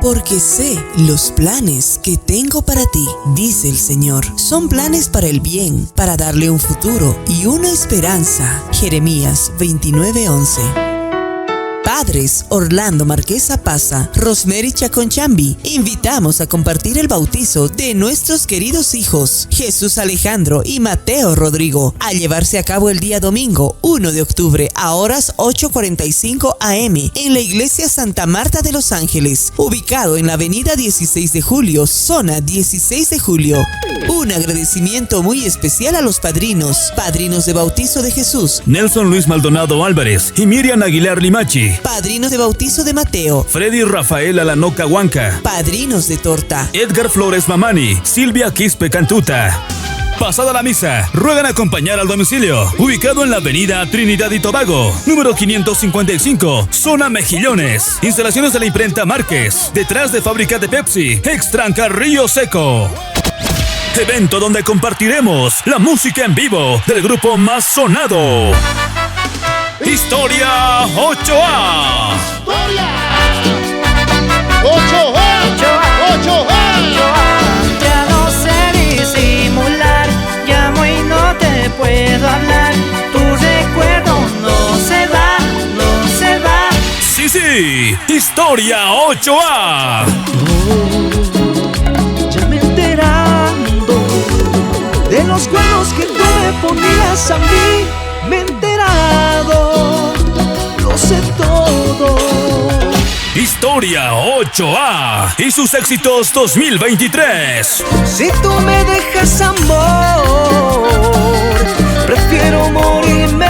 Porque sé los planes que tengo para ti, dice el Señor. Son planes para el bien, para darle un futuro y una esperanza. Jeremías 29:11. Padres Orlando Marquesa Paza, Rosemary Chaconchambi, invitamos a compartir el bautizo de nuestros queridos hijos, Jesús Alejandro y Mateo Rodrigo, a llevarse a cabo el día domingo 1 de octubre a horas 8:45 am en la Iglesia Santa Marta de Los Ángeles, ubicado en la avenida 16 de Julio, zona 16 de Julio. Un agradecimiento muy especial a los padrinos de bautizo de Jesús, Nelson Luis Maldonado Álvarez y Miriam Aguilar Limachi. Padrinos de bautizo de Mateo, Freddy Rafael Alanoca Huanca. Padrinos de torta, Edgar Flores Mamani, Silvia Quispe Cantuta. Pasada la misa, ruegan acompañar al domicilio, ubicado en la avenida Trinidad y Tobago, número 555, zona Mejillones. Instalaciones de la imprenta Márquez, detrás de fábrica de Pepsi, Extranca Río Seco. Evento donde compartiremos la música en vivo del grupo más sonado, Historia 8A. ¡Historia! 8A. Ya no sé disimular, llamo y no te puedo hablar. Tu recuerdo no se va. Sí, Historia 8A. Ya me enterando de los cuernos que tú me ponías a mí. Me he enterado, lo sé todo. Historia 8A y sus éxitos 2023. Si tú me dejas amor, prefiero morirme.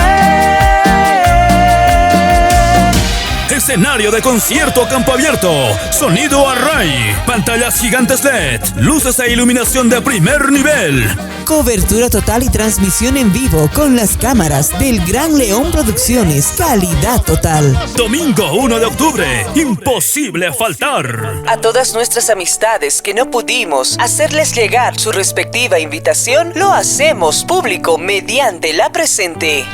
Escenario de concierto a campo abierto, sonido Array, pantallas gigantes LED, luces e iluminación de primer nivel. cobertura total y transmisión en vivo con las cámaras del Gran León Producciones, calidad total. Domingo 1 de octubre, imposible faltar. A todas nuestras amistades que no pudimos hacerles llegar su respectiva invitación, lo hacemos público mediante la presente.